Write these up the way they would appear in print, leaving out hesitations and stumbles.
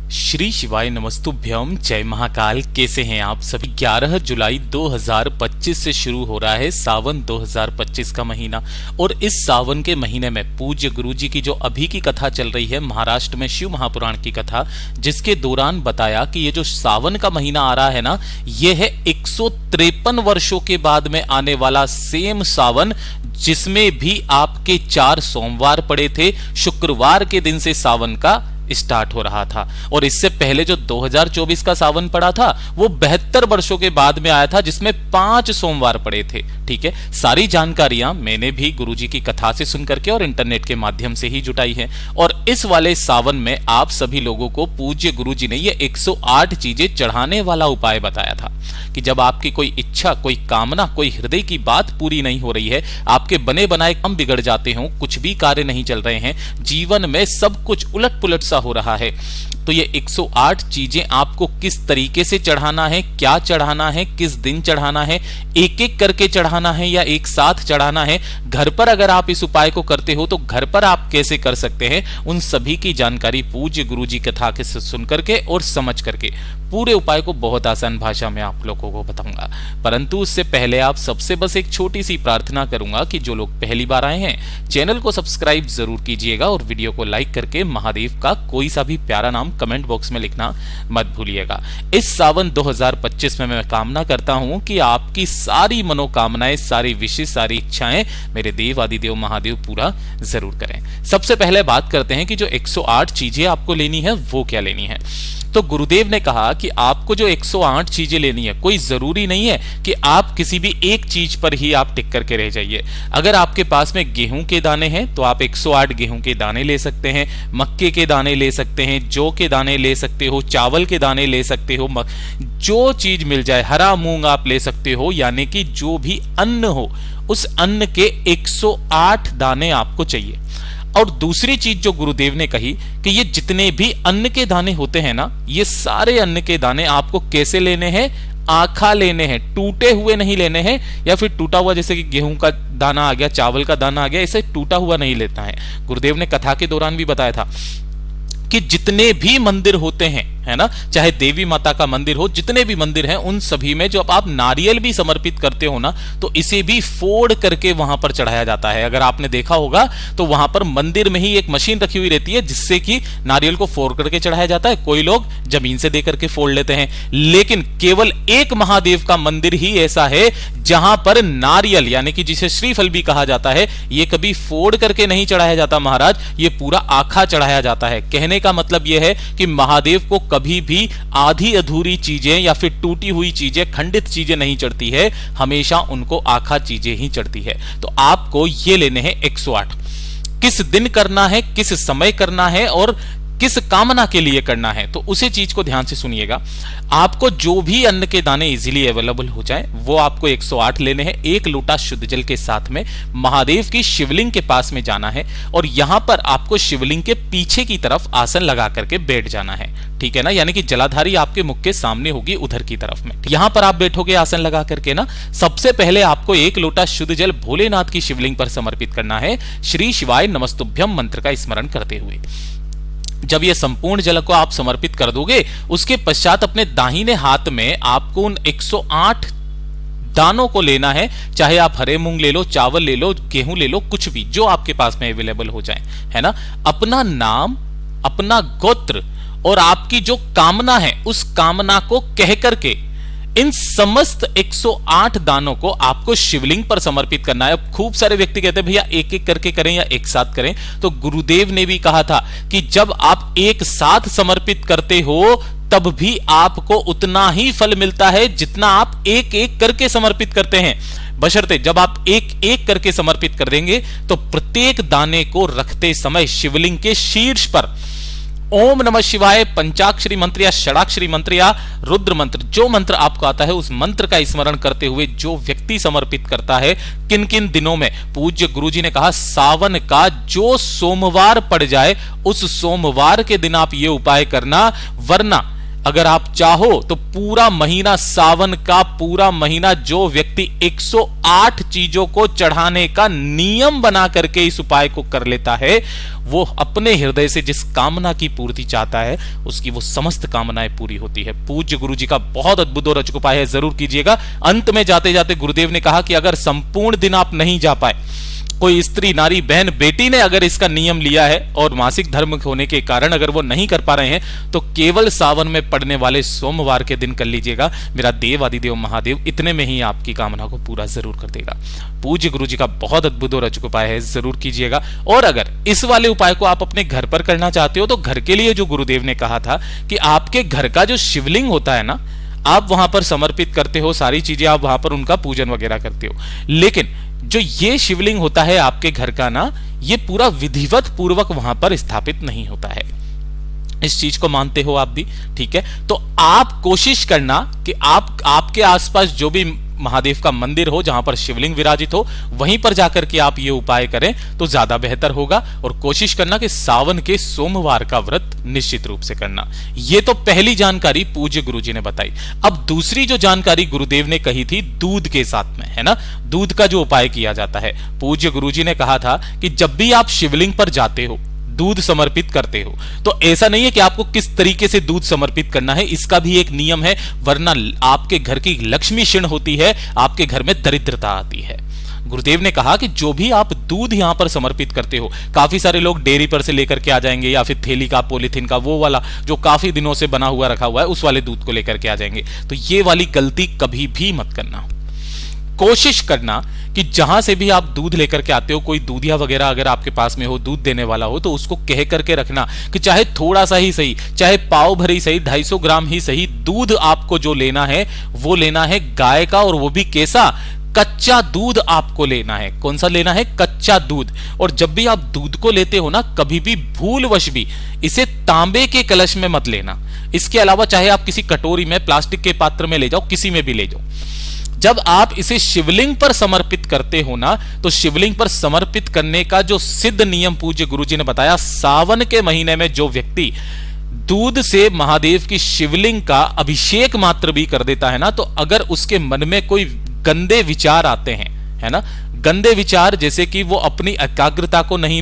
श्री शिवाय नमस्तुभ्यम। जय महाकाल। कैसे हैं आप सभी। 11 जुलाई 2025 से शुरू हो रहा है सावन 2025 का महीना, और इस सावन के महीने में पूज्य गुरु जी की जो अभी की कथा चल रही है महाराष्ट्र में शिव महापुराण की कथा, जिसके दौरान बताया कि ये जो सावन का महीना आ रहा है ना, ये है 153 वर्षों के बाद में आने वाला सेम सावन, जिसमें भी आपके 4 सोमवार पड़े थे। शुक्रवार के दिन से सावन का स्टार्ट हो रहा था, और इससे पहले जो 2024 का सावन पड़ा था वो 72 वर्षों के बाद में आया था, जिसमें 5 सोमवार पड़े थे। ठीक है, सारी जानकारियां मैंने भी गुरुजी की कथा से सुन करके और इंटरनेट के माध्यम से ही जुटाई है। और इस वाले सावन में आप सभी लोगों को पूज्य गुरुजी ने ये 108 चीजें चढ़ाने वाला उपाय बताया था कि जब आपकी कोई इच्छा, कोई कामना, कोई हृदय की बात पूरी नहीं हो रही है, आपके बने बनाए काम बिगड़ जाते हो, कुछ भी कार्य नहीं चल रहे हैं, जीवन में सब कुछ उलट पुलट सा हो रहा है, तो ये 108 चीजें आपको किस तरीके से चढ़ाना है, क्या चढ़ाना है, किस दिन चढ़ाना है, एक एक करके चढ़ाना है या एक साथ चढ़ाना है, घर पर अगर आप इस उपाय को करते हो तो घर पर आप कैसे कर सकते हैं, उन सभी की जानकारी पूज्य गुरुजी कथा के सुन करके और समझ करके पूरे उपाय को बहुत आसान भाषा में आप लोगों को बताऊंगा। परंतु उससे पहले आप सबसे बस एक छोटी सी प्रार्थना करूंगा कि जो लोग पहली बार आए हैं चैनल को सब्सक्राइब जरूर कीजिएगा, और वीडियो को लाइक करके महादेव का कोई सा भी प्यारा नाम कमेंट बॉक्स में लिखना मत भूलिएगा। इस सावन 2025 में मैं कामना करता हूं कि आपकी सारी मनोकामनाएं, सारी विशेष, सारी इच्छाएं मेरे देव आदिदेव महादेव पूरा जरूर करें। सबसे पहले बात करते हैं कि जो 108 चीजें आपको लेनी है वो क्या लेनी है। तो गुरुदेव ने कहा कि आपको जो 108 चीजें लेनी है, कोई जरूरी नहीं है कि आप किसी भी एक चीज पर ही आप टिक करके रह जाइए। अगर आपके पास में गेहूं के दाने हैं तो आप 108 गेहूं के दाने ले सकते हैं, मक्के के दाने ले सकते हैं, जौ के दाने ले सकते हो, चावल के दाने ले सकते हो, जो चीज मिल जाए, हरा मूंग आप ले सकते हो, यानी कि जो भी अन्न हो उस अन्न के 108 दाने आपको चाहिए। और दूसरी चीज जो गुरुदेव ने कही कि ये जितने भी अन्न के दाने होते हैं ना, ये सारे अन्न के दाने आपको कैसे लेने हैं, आखा लेने हैं, टूटे हुए नहीं लेने हैं, या फिर टूटा हुआ जैसे कि गेहूं का दाना आ गया, चावल का दाना आ गया, ऐसे टूटा हुआ नहीं लेता है। गुरुदेव ने कथा के दौरान भी बताया था कि जितने भी मंदिर होते हैं, है ना, चाहे देवी माता का मंदिर हो, जितने भी मंदिर हैं उन सभी में जो आप नारियल भी समर्पित करते हो ना, तो इसे भी फोड़ करके वहां पर चढ़ाया जाता है। अगर आपने देखा होगा तो वहां पर मंदिर में ही एक मशीन रखी हुई रहती है जिससे कि नारियल को फोड़ करके चढ़ाया जाता है। कोई लोग जमीन से दे करके फोड़ लेते हैं, लेकिन केवल एक महादेव का मंदिर ही ऐसा है जहां पर नारियल, यानी कि जिसे श्रीफल भी कहा जाता है, ये कभी फोड़ करके नहीं चढ़ाया जाता महाराज, ये पूरा आखा चढ़ाया जाता है। कहने का मतलब यह है कि महादेव को कभी भी आधी अधूरी चीजें या फिर टूटी हुई चीजें, खंडित चीजें नहीं चढ़ती है, हमेशा उनको आखा चीजें ही चढ़ती है। तो आपको ये लेने हैं 108। किस दिन करना है, किस समय करना है और किस कामना के लिए करना है, तो उसी चीज को ध्यान से सुनिएगा। आपको जो भी अन्न के दाने इजीली अवेलेबल हो जाए वो आपको 108 लेने हैं। 1 लोटा शुद्ध जल के साथ में महादेव की शिवलिंग के पास में जाना है, और यहां पर आपको शिवलिंग के पीछे की तरफ आसन लगा करके बैठ जाना है। ठीक है ना, यानी कि जलाधारी आपके मुख के सामने होगी उधर की तरफ में, यहां पर आप बैठोगे आसन लगा करके ना। सबसे पहले आपको 1 लोटा शुद्ध जल भोलेनाथ की शिवलिंग पर समर्पित करना है, श्री शिवाय नमस्तुभ्यम मंत्र का स्मरण करते हुए। जब ये संपूर्ण जल को आप समर्पित कर दोगे, उसके पश्चात अपने दाहिने हाथ में आपको उन 108 दानों को लेना है। चाहे आप हरे मूंग ले लो, चावल ले लो, गेहूं ले लो, कुछ भी जो आपके पास में अवेलेबल हो जाए, है ना। अपना नाम, अपना गोत्र और आपकी जो कामना है उस कामना को कह करके इन समस्त 108 दानों को आपको शिवलिंग पर समर्पित करना है। अब खूब सारे व्यक्ति कहते हैं भैया एक एक करके करें या एक साथ करें, तो गुरुदेव ने भी कहा था कि जब आप एक साथ समर्पित करते हो तब भी आपको उतना ही फल मिलता है जितना आप एक एक करके समर्पित करते हैं। बशर्ते जब आप एक एक करके समर्पित कर देंगे तो प्रत्येक दाने को रखते समय शिवलिंग के शीर्ष पर ओम नमः शिवाय पंचाक्षरी मंत्र या षडाक्षरी मंत्र या रुद्र मंत्र, जो मंत्र आपको आता है उस मंत्र का स्मरण करते हुए जो व्यक्ति समर्पित करता है, किन किन दिनों में, पूज्य गुरुजी ने कहा सावन का जो सोमवार पड़ जाए उस सोमवार के दिन आप ये उपाय करना, वरना अगर आप चाहो तो पूरा महीना, सावन का पूरा महीना, जो व्यक्ति 108 चीजों को चढ़ाने का नियम बना करके इस उपाय को कर लेता है, वो अपने हृदय से जिस कामना की पूर्ति चाहता है, उसकी वो समस्त कामनाएं पूरी होती है। पूज्य गुरु जी का बहुत अद्भुत और अचूक उपाय है, जरूर कीजिएगा। अंत में जाते जाते गुरुदेव ने कहा कि अगर संपूर्ण दिन आप नहीं जा पाए, कोई स्त्री, नारी, बहन, बेटी ने अगर इसका नियम लिया है और मासिक धर्म होने के कारण अगर वो नहीं कर पा रहे हैं, तो केवल सावन में पड़ने वाले सोमवार के दिन कर लीजिएगा। मेरा देव आदिदेव महादेव इतने में ही आपकी कामना को पूरा जरूर कर देगा। पूज्य गुरु जी का बहुत अद्भुत और अचूक उपाय है, जरूर कीजिएगा। और अगर इस वाले उपाय को आप अपने घर पर करना चाहते हो, तो घर के लिए जो गुरुदेव ने कहा था कि आपके घर का जो शिवलिंग होता है ना, आप वहां पर समर्पित करते हो, सारी चीजें आप वहां पर उनका पूजन वगैरह करते हो, लेकिन जो ये शिवलिंग होता है आपके घर का ना, ये पूरा विधिवत पूर्वक वहां पर स्थापित नहीं होता है। इस चीज को मानते हो आप भी, ठीक है? तो आप कोशिश करना कि आपके आसपास जो भी महादेव का मंदिर हो, जहां पर शिवलिंग विराजित हो, वहीं पर जाकर के आप ये उपाय करें तो ज्यादा बेहतर होगा। और कोशिश करना कि सावन के सोमवार का व्रत निश्चित रूप से करना। ये तो पहली जानकारी पूज्य गुरुजी ने बताई। अब दूसरी जो जानकारी गुरुदेव ने कही थी दूध के साथ में, है ना, दूध का जो उपाय किया जाता है, पूज्य गुरुजी ने कहा था कि जब भी आप शिवलिंग पर जाते हो, दूध समर्पित करते हो, तो ऐसा नहीं है कि आपको किस तरीके से दूध समर्पित करना है, इसका भी एक नियम है, वरना आपके घर की लक्ष्मी क्षीण होती है, आपके घर में दरिद्रता आती है। गुरुदेव ने कहा कि जो भी आप दूध यहां पर समर्पित करते हो, काफी सारे लोग डेयरी पर से लेकर के आ जाएंगे, या फिर थैली का, पॉलीथीन का, वो वाला जो काफी दिनों से बना हुआ रखा हुआ है, उस वाले दूध को लेकर के आ जाएंगे। तो ये वाली गलती कभी भी मत करना। कोशिश करना कि जहां से भी आप दूध लेकर के आते हो, कोई दूधिया वगैरह अगर आपके पास में हो, दूध देने वाला हो, तो उसको कह करके रखना कि चाहे थोड़ा सा ही सही, चाहे पाव भर ही सही, 250 ग्राम ही सही, दूध आपको जो लेना है वो लेना है गाय का, और वो भी कैसा? कच्चा दूध आपको लेना है। कौन सा लेना है? कच्चा दूध। और जब भी आप दूध को लेते हो ना, कभी भी भूलवश भी इसे तांबे के कलश में मत लेना। इसके अलावा चाहे आप किसी कटोरी में, प्लास्टिक के पात्र में ले जाओ, किसी में भी ले जाओ। जब आप इसे शिवलिंग पर समर्पित करते हो ना, तो शिवलिंग पर समर्पित करने का जो सिद्ध नियम पूज्य गुरुजी ने बताया, सावन के महीने में जो व्यक्ति दूध से महादेव की शिवलिंग का अभिषेक मात्र भी कर देता है ना, तो अगर उसके मन में कोई गंदे विचार आते हैं, है ना, गंदे विचार, जैसे कि वो अपनी एकाग्रता को नहीं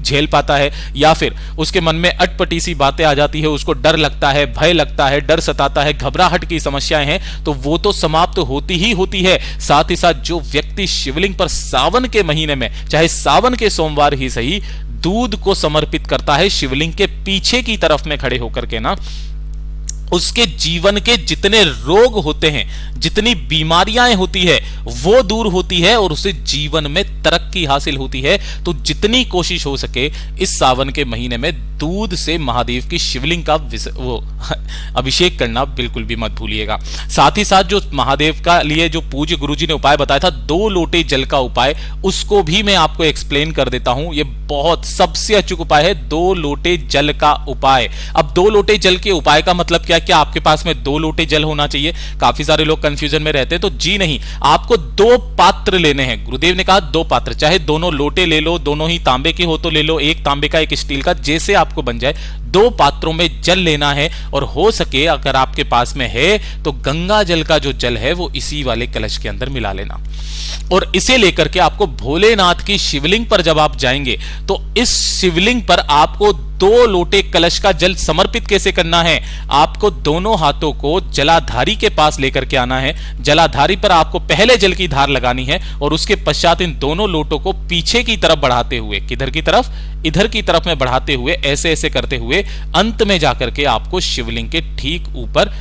झेल पाता है, या फिर उसके मन में अटपटी सी बातें आ जाती है, उसको डर लगता है, भय लगता है, डर सताता है, घबराहट की समस्याएं हैं, तो वो तो समाप्त होती ही होती है। साथ ही साथ जो व्यक्ति शिवलिंग पर सावन के महीने में, चाहे सावन के सोमवार ही सही, दूध को समर्पित करता है शिवलिंग के पीछे की तरफ में खड़े होकर के ना, उसके जीवन के जितने रोग होते हैं, जितनी बीमारियां होती है, वो दूर होती है और उसे जीवन में तरक्की हासिल होती है। तो जितनी कोशिश हो सके इस सावन के महीने में दूध से महादेव की शिवलिंग का वो अभिषेक करना बिल्कुल भी मत भूलिएगा। साथ ही साथ जो महादेव का लिए जो पूज्य गुरुजी ने उपाय बताया था, 2 लोटे जल का उपाय, उसको भी मैं आपको एक्सप्लेन कर देता हूं। ये बहुत सबसे अचूक उपाय है, 2 लोटे जल का उपाय। अब 2 लोटे जल के उपाय का मतलब क्या आपके पास में 2 लोटे जल होना चाहिए? काफी सारे लोग कंफ्यूजन में रहते हैं। तो जी नहीं, आपको 2 पात्र लेने हैं। गुरुदेव ने कहा 2 पात्र, चाहे दोनों लोटे ले लो, दोनों ही तांबे के हो तो ले लो, एक तांबे का एक स्टील का, जैसे आपको बन जाए। 2 पात्रों में जल लेना है, और हो सके अगर आपके पास में है तो गंगा जल का जो जल है वो इसी वाले कलश के अंदर मिला लेना। और इसे लेकर के आपको भोलेनाथ की शिवलिंग पर जब आप जाएंगे, तो इस शिवलिंग पर आपको 2 लोटे कलश का जल समर्पित कैसे करना है? आपको दोनों हाथों को जलाधारी के पास लेकर के आना है। जलाधारी पर आपको पहले जल की धार लगानी है, और उसके पश्चात इन दोनों लोटों को पीछे की तरफ बढ़ाते हुए, किधर की तरफ? इधर की तरफ में बढ़ाते हुए, ऐसे ऐसे करते हुए अंत में जाकर के आपको शिवलिंग के ठीक ऊपर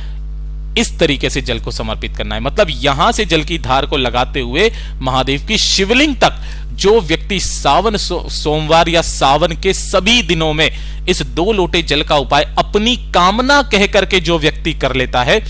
इस तरीके से जल को समर्पित करना है। मतलब यहां से जल की धार को लगाते हुए महादेव की शिवलिंग तक जो व्यक्ति सावन सोमवार या सावन के सभी दिनों में इस 2 लोटे जल का उपाय अपनी कामना कह करके जो व्यक्ति कर लेता है,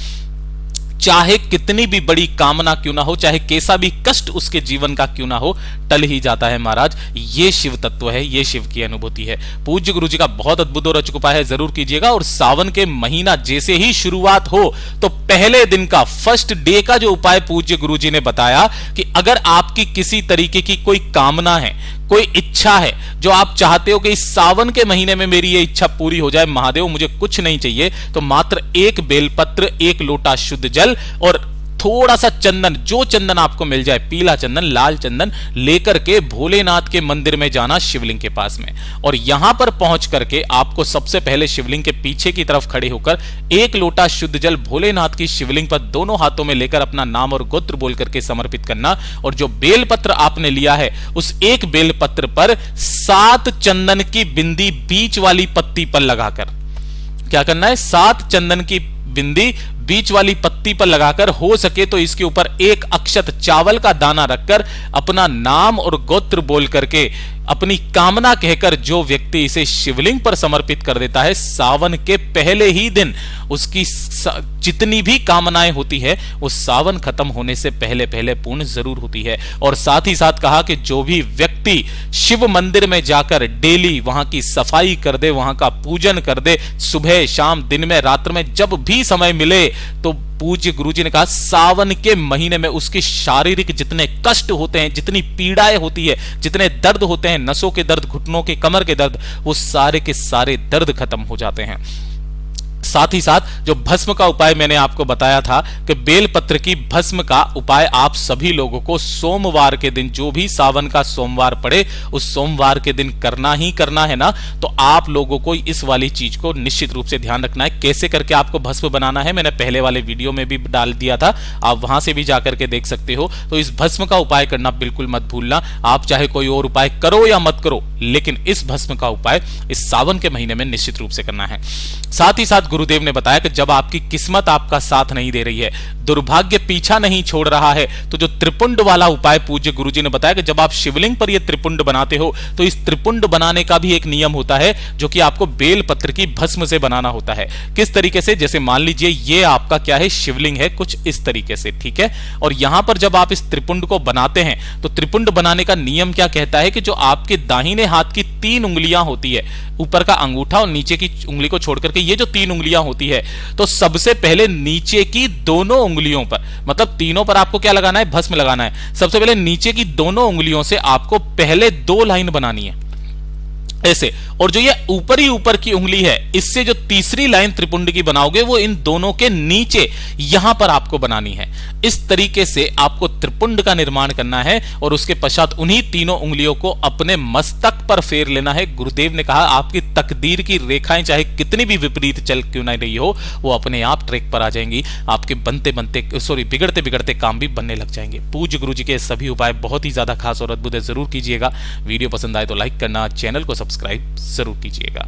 चाहे कितनी भी बड़ी कामना क्यों ना हो, चाहे कैसा भी कष्ट उसके जीवन का क्यों ना हो, टल ही जाता है महाराज। ये शिव तत्व है, ये शिव की अनुभूति है। पूज्य गुरु जी का बहुत अद्भुत और अचूक उपाय है, जरूर कीजिएगा। और सावन के महीना जैसे ही शुरुआत हो, तो पहले दिन का, फर्स्ट डे का जो उपाय पूज्य गुरु जी ने बताया कि अगर आपकी किसी तरीके की कोई कामना है, कोई इच्छा है जो आप चाहते हो कि इस सावन के महीने में मेरी ये इच्छा पूरी हो जाए, महादेव मुझे कुछ नहीं चाहिए, तो मात्र एक बेलपत्र, एक लोटा शुद्ध जल और थोड़ा सा चंदन, जो चंदन आपको मिल जाए, पीला चंदन, लाल चंदन, लेकर के भोलेनाथ के मंदिर में जाना शिवलिंग के पास में। और यहां पर पहुंच करके आपको सबसे पहले शिवलिंग के पीछे की तरफ खड़े होकर एक लोटा शुद्ध जल भोलेनाथ की शिवलिंग पर दोनों हाथों में लेकर अपना नाम और गोत्र बोल करके समर्पित करना। और जो बेलपत्र आपने लिया है उस एक बेलपत्र पर 7 चंदन की बिंदी बीच वाली पत्ती पर लगाकर क्या करना है, 7 चंदन की बिंदी बीच वाली पत्ती पर लगाकर, हो सके तो इसके ऊपर एक अक्षत चावल का दाना रखकर अपना नाम और गोत्र बोल करके अपनी कामना कहकर जो व्यक्ति इसे शिवलिंग पर समर्पित कर देता है, सावन के पहले ही दिन उसकी जितनी भी कामनाएं होती है वो सावन खत्म होने से पहले पहले पूर्ण जरूर होती है। और साथ ही साथ कहा कि जो भी व्यक्ति शिव मंदिर में जाकर डेली वहां की सफाई कर दे, वहां का पूजन कर दे, सुबह शाम दिन में रात्र में जब भी समय मिले, तो पूज्य गुरुजी ने कहा सावन के महीने में उसके शारीरिक जितने कष्ट होते हैं, जितनी पीड़ाएं होती है, जितने दर्द होते हैं, नसों के दर्द, घुटनों के, कमर के दर्द, वो सारे के सारे दर्द खत्म हो जाते हैं। साथ ही साथ जो भस्म का उपाय मैंने आपको बताया था कि बेलपत्र की भस्म का उपाय आप सभी लोगों को सोमवार के दिन, जो भी सावन का सोमवार पड़े उस सोमवार के दिन करना ही करना है ना। तो आप लोगों को इस वाली चीज को निश्चित रूप से ध्यान रखना है। कैसे करके आपको भस्म बनाना है मैंने पहले वाले वीडियो में भी डाल दिया था, आप वहां से भी जाकर के देख सकते हो। तो इस भस्म का उपाय करना बिल्कुल मत भूलना। आप चाहे कोई और उपाय करो या मत करो, लेकिन इस भस्म का उपाय इस सावन के महीने में निश्चित रूप से करना है। साथ ही साथ गुरुदेव ने बताया कि जब आपकी किस्मत आपका साथ नहीं दे रही है, दुर्भाग्य पीछा नहीं छोड़ रहा है, तो जो त्रिपुंड वाला उपाय पूज्य गुरुजी ने बताया कि जब आप शिवलिंग पर ये त्रिपुंड बनाते हो तो इस त्रिपुंड बनाने का भी एक नियम होता है जो कि आपको बेल पत्र की भस्म से बनाना होता है। किस तरीके से, जैसे मान लीजिए ये आपका क्या है, शिवलिंग है, कुछ इस तरीके से, ठीक है। और यहां पर जब आप इस त्रिपुंड को बनाते हैं तो त्रिपुंड बनाने का नियम क्या कहता है कि जो आपके दाहिने हाथ की 3 उंगलियां होती है, ऊपर का अंगूठा और नीचे की उंगली को छोड़ करके ये जो 3 उंगलियां होती है, तो सबसे पहले नीचे की दोनों उंगलियों पर, मतलब तीनों पर आपको क्या लगाना है, भस्म लगाना है। सबसे पहले नीचे की दोनों उंगलियों से आपको पहले 2 लाइन बनानी है ऐसे, और जो ये ऊपर की उंगली है, इससे जो तीसरी लाइन त्रिपुंड की बनाओगे वो इन दोनों के नीचे यहां पर आपको बनानी है। इस तरीके से आपको त्रिपुंड का निर्माण करना है और उसके पश्चात उन्हीं तीनों उंगलियों को अपने मस्तक पर फेर लेना है। गुरुदेव ने कहा आपकी तकदीर की रेखाएं चाहे कितनी भी विपरीत चल क्यों ना रही हो, वो अपने आप ट्रैक पर आ जाएंगी। आपके बिगड़ते बिगड़ते काम भी बनने लग जाएंगे। पूज्य गुरु जी के सभी उपाय बहुत ही ज्यादा खास और अद्भुत है, जरूर कीजिएगा। वीडियो पसंद आए तो लाइक करना, चैनल को सब्सक्राइब जरूर कीजिएगा।